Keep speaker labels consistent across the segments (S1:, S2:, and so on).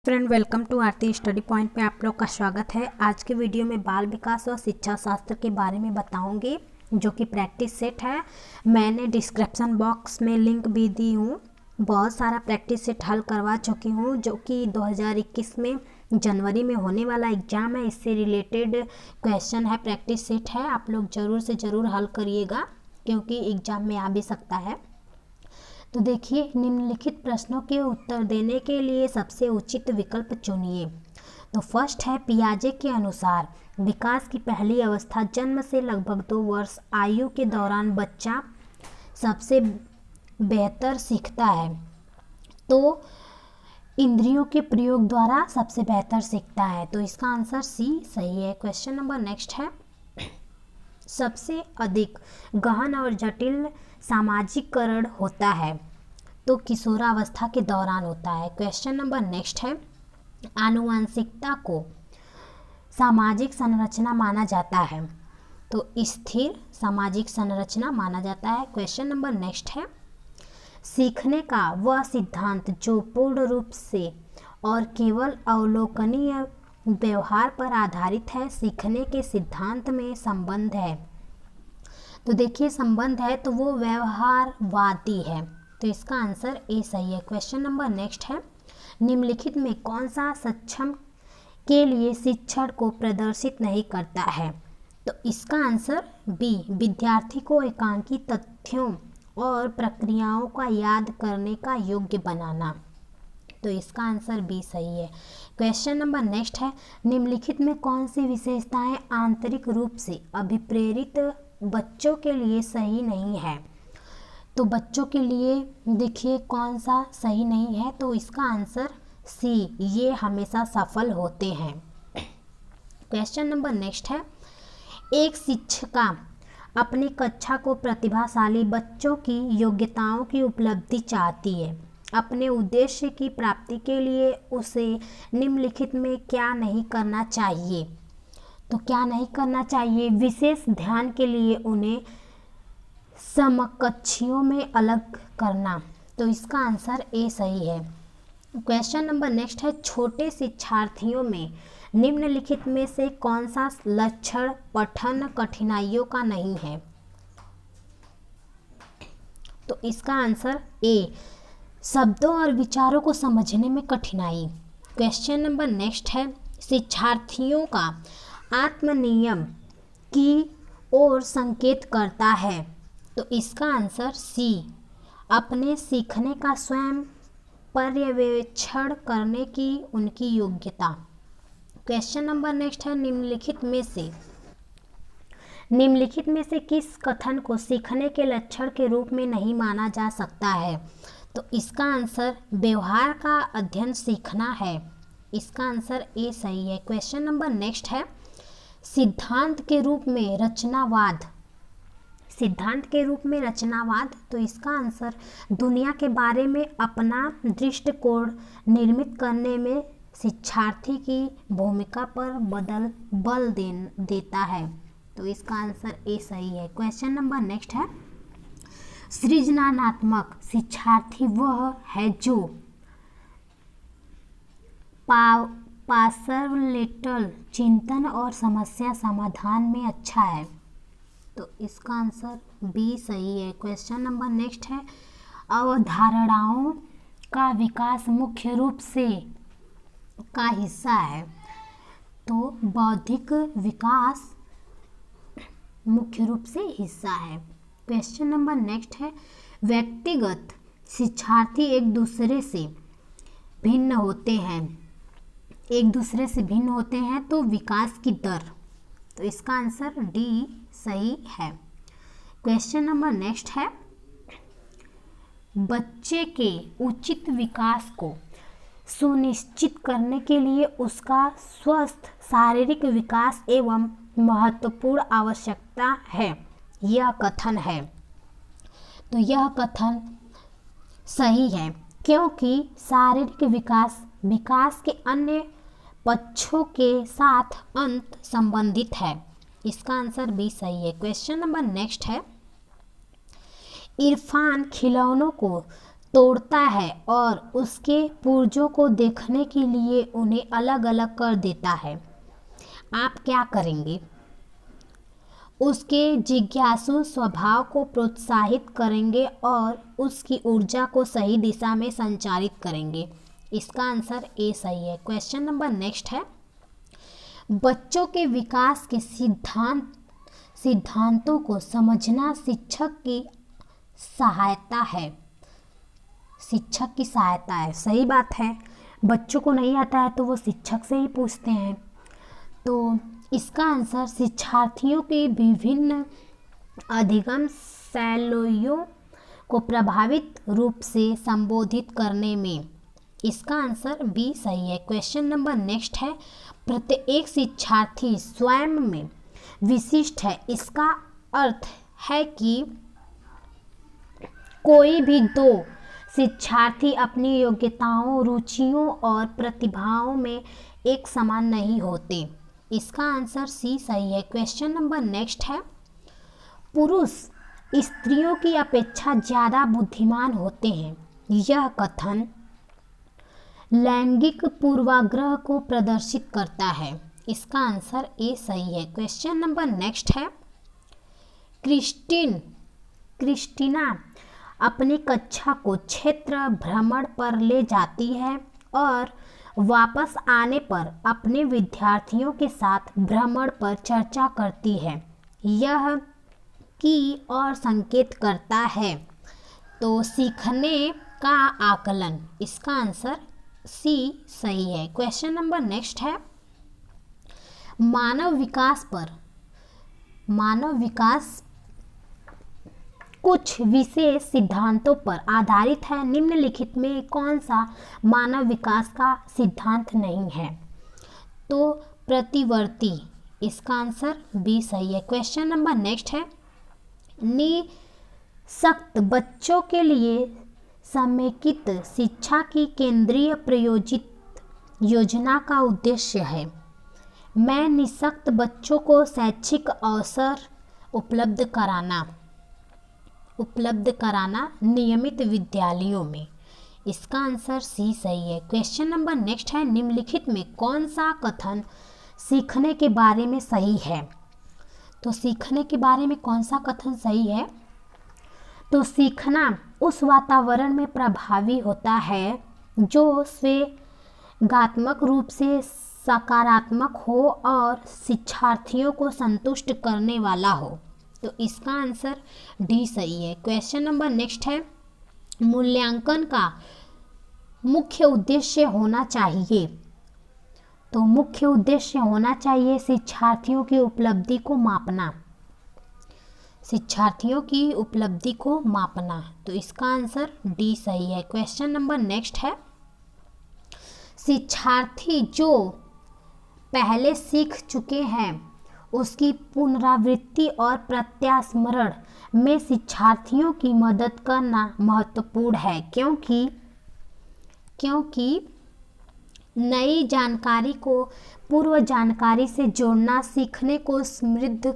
S1: Friend, welcome to Aarti study point पे आप लोग का स्वागत है। आज के वीडियो में बाल विकास और शिक्षा शास्त्र के बारे में बताऊंगी, जो कि प्रैक्टिस सेट है। मैंने डिस्क्रिप्शन बॉक्स में लिंक भी दी हूँ। बहुत सारा प्रैक्टिस सेट हल करवा चुकी हूँ, जो कि 2021 में जनवरी में होने वाला एग्ज़ाम है। इससे रिलेटेड क्वेश्चन है, प्रैक्टिस सेट है। आप लोग ज़रूर से ज़रूर हल करिएगा, क्योंकि एग्ज़ाम में आ भी सकता है। तो देखिए, निम्नलिखित प्रश्नों के उत्तर देने के लिए सबसे उचित विकल्प चुनिए। तो फर्स्ट है, पियाजे के अनुसार विकास की पहली अवस्था जन्म से लगभग 2 वर्ष आयु के दौरान बच्चा सबसे बेहतर सीखता है। तो इंद्रियों के प्रयोग द्वारा सबसे बेहतर सीखता है। तो इसका आंसर सी सही है। क्वेश्चन नंबर नेक्स्ट है, सबसे अधिक गहन और जटिल सामाजिकरण होता है। तो किशोरावस्था के दौरान होता है। क्वेश्चन नंबर नेक्स्ट है, आनुवंशिकता को सामाजिक संरचना माना जाता है। तो स्थिर सामाजिक संरचना माना जाता है। क्वेश्चन नंबर नेक्स्ट है, सीखने का वह सिद्धांत जो पूर्ण रूप से और केवल अवलोकनीय व्यवहार पर आधारित है, सीखने के सिद्धांत में संबंध है। तो देखिए, संबंध है तो वो व्यवहारवादी है। तो इसका आंसर ए सही है। क्वेश्चन नंबर नेक्स्ट है, निम्नलिखित में कौन सा सक्षम के लिए शिक्षण को प्रदर्शित नहीं करता है। तो इसका आंसर बी, विद्यार्थी को एकांकी तथ्यों और प्रक्रियाओं का याद करने का योग्य बनाना। तो इसका आंसर बी सही है। क्वेश्चन नंबर नेक्स्ट है, निम्नलिखित में कौन सी विशेषताएं आंतरिक रूप से अभिप्रेरित बच्चों के लिए सही नहीं है। तो बच्चों के लिए देखिए कौन सा सही नहीं है। तो इसका आंसर सी, ये हमेशा सफल होते हैं। क्वेश्चन नंबर नेक्स्ट है, एक शिक्षिका अपनी कक्षा को प्रतिभाशाली बच्चों की योग्यताओं की उपलब्धि चाहती है। अपने उद्देश्य की प्राप्ति के लिए उसे निम्नलिखित में क्या नहीं करना चाहिए। तो क्या नहीं करना चाहिए, विशेष ध्यान के लिए उन्हें समकक्षियों में अलग करना। तो इसका आंसर ए सही है। क्वेश्चन नंबर नेक्स्ट है, छोटे शिक्षार्थियों में निम्नलिखित में से कौन सा लक्षण पठन कठिनाइयों का नहीं है। तो इसका आंसर ए, शब्दों और विचारों को समझने में कठिनाई। क्वेश्चन नंबर नेक्स्ट है, शिक्षार्थियों का आत्मनियम की ओर संकेत करता है। तो इसका आंसर सी, अपने सीखने का स्वयं पर्यवेक्षण करने की उनकी योग्यता। क्वेश्चन नंबर नेक्स्ट है, निम्नलिखित में से किस कथन को सीखने के लक्षण के रूप में नहीं माना जा सकता है। तो इसका आंसर व्यवहार का अध्ययन सीखना है। इसका आंसर ए सही है। क्वेश्चन नंबर नेक्स्ट है, सिद्धांत के रूप में रचनावाद। तो इसका आंसर देता के बारे में अपना दृष्टिकोण निर्मित करने में शिक्षार्थी की भूमिका पर बल देता है। तो इसका आंसर ए सही है। क्वेश्चन नंबर नेक्स्ट है, सृजनात्मक शिक्षार्थी वह है जो पार्सलेटल चिंतन और समस्या समाधान में अच्छा है। तो इसका आंसर बी सही है। क्वेश्चन नंबर नेक्स्ट है, अवधारणाओं का विकास मुख्य रूप से का हिस्सा है। तो बौद्धिक विकास मुख्य रूप से हिस्सा है। क्वेश्चन नंबर नेक्स्ट है, व्यक्तिगत शिक्षार्थी एक दूसरे से भिन्न होते हैं। तो विकास की दर। तो इसका आंसर डी सही है। क्वेश्चन नंबर नेक्स्ट है, बच्चे के उचित विकास को सुनिश्चित करने के लिए उसका स्वस्थ शारीरिक विकास एवं महत्वपूर्ण आवश्यकता है, यह कथन है। तो यह कथन सही है, क्योंकि शारीरिक विकास के अन्य पक्षों के साथ अंत संबंधित है। इसका आंसर बी सही है। क्वेश्चन नंबर नेक्स्ट है, इरफान खिलौनों को तोड़ता है और उसके पुर्जों को देखने के लिए उन्हें अलग अलग कर देता है, आप क्या करेंगे? उसके जिज्ञासु स्वभाव को प्रोत्साहित करेंगे और उसकी ऊर्जा को सही दिशा में संचारित करेंगे। इसका आंसर ए सही है। क्वेश्चन नंबर नेक्स्ट है, बच्चों के विकास के सिद्धांतों को समझना शिक्षक की सहायता है। शिक्षक की सहायता है, सही बात है। बच्चों को नहीं आता है तो वो शिक्षक से ही पूछते हैं। तो इसका आंसर शिक्षार्थियों के विभिन्न अधिगम शैलियों को प्रभावित रूप से संबोधित करने में। इसका आंसर बी सही है। क्वेश्चन नंबर नेक्स्ट है, प्रत्येक शिक्षार्थी स्वयं में विशिष्ट है। इसका अर्थ है कि कोई भी दो शिक्षार्थी अपनी योग्यताओं, रुचियों और प्रतिभाओं में एक समान नहीं होते। इसका आंसर सी सही है। क्वेश्चन नंबर नेक्स्ट है, पुरुष स्त्रियों की अपेक्षा ज़्यादा बुद्धिमान होते हैं। यह कथन लैंगिक पूर्वाग्रह को प्रदर्शित करता है। इसका आंसर ए सही है। क्वेश्चन नंबर नेक्स्ट है, क्रिस्टीना अपनी कक्षा को क्षेत्र भ्रमण पर ले जाती है और वापस आने पर अपने विद्यार्थियों के साथ भ्रमण पर चर्चा करती है। यह की और संकेत करता है तो सीखने का आकलन। इसका आंसर सी सही है। क्वेश्चन नंबर नेक्स्ट है, मानव विकास कुछ विशेष सिद्धांतों पर आधारित है। निम्नलिखित में कौन सा मानव विकास का सिद्धांत नहीं है? तो प्रतिवर्ती। इसका आंसर बी सही है। क्वेश्चन नंबर नेक्स्ट है, निःशक्त बच्चों के लिए समेकित शिक्षा की केंद्रीय प्रायोजित योजना का उद्देश्य है। मैं निःशक्त बच्चों को शैक्षिक अवसर उपलब्ध कराना नियमित विद्यालयों में। इसका आंसर सी सही है। क्वेश्चन नंबर नेक्स्ट है, निम्नलिखित में कौन सा कथन सीखने के बारे में सही है? तो सीखने के बारे में कौन सा कथन सही है? तो सीखना उस वातावरण में प्रभावी होता है जो स्वेगात्मक रूप से सकारात्मक हो और शिक्षार्थियों को संतुष्ट करने वाला हो। तो इसका आंसर डी सही है। क्वेश्चन नंबर नेक्स्ट है, मूल्यांकन का मुख्य उद्देश्य होना चाहिए। तो मुख्य उद्देश्य होना चाहिए शिक्षार्थियों की उपलब्धि को मापना। शिक्षार्थियों की उपलब्धि को मापना। तो इसका आंसर डी सही है। क्वेश्चन नंबर नेक्स्ट है, शिक्षार्थी जो पहले सीख चुके हैं उसकी पुनरावृत्ति और प्रत्यास्मरण में शिक्षार्थियों की मदद करना महत्वपूर्ण है, क्योंकि नई जानकारी को पूर्व जानकारी से जोड़ना सीखने को समृद्ध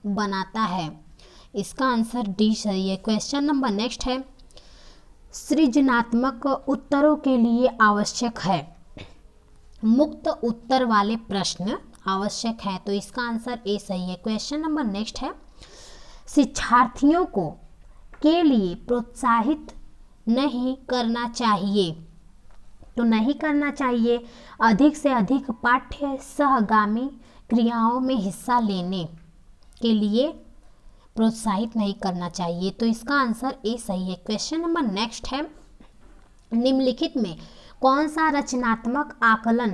S1: बनाता है। इसका आंसर डी सही है। क्वेश्चन नंबर नेक्स्ट है, सृजनात्मक उत्तरों के लिए आवश्यक है। मुक्त उत्तर वाले प्रश्न आवश्यक है। तो इसका आंसर ए सही है। क्वेश्चन नंबर नेक्स्ट है, शिक्षार्थियों को के लिए प्रोत्साहित नहीं करना चाहिए। तो नहीं करना चाहिए अधिक से अधिक पाठ्य सहगामी क्रियाओं में हिस्सा लेने के लिए प्रोत्साहित नहीं करना चाहिए। तो इसका आंसर ए सही है। क्वेश्चन नंबर नेक्स्ट है, निम्नलिखित में कौन सा रचनात्मक आकलन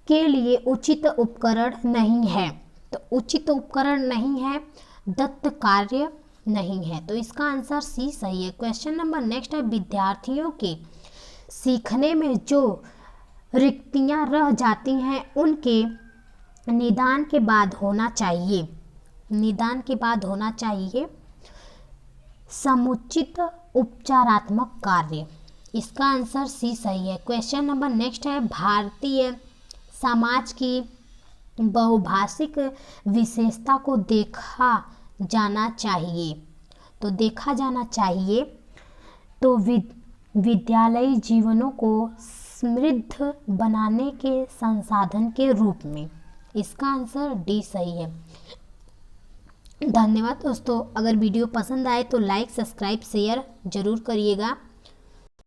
S1: के लिए उचित उपकरण नहीं है? तो उचित उपकरण नहीं है, दत्त कार्य नहीं है। तो इसका आंसर सी सही है। क्वेश्चन नंबर नेक्स्ट है, विद्यार्थियों के सीखने में जो रिक्तियां रह जाती हैं उनके निदान के बाद होना चाहिए समुचित उपचारात्मक कार्य। इसका आंसर सी सही है। क्वेश्चन नंबर नेक्स्ट है, भारतीय समाज की बहुभाषिक विशेषता को देखा जाना चाहिए। तो देखा जाना चाहिए तो विद्यालयी जीवनों को समृद्ध बनाने के संसाधन के रूप में। इसका आंसर डी सही है। धन्यवाद दोस्तों। अगर वीडियो पसंद आए तो लाइक, सब्सक्राइब, शेयर जरूर करिएगा।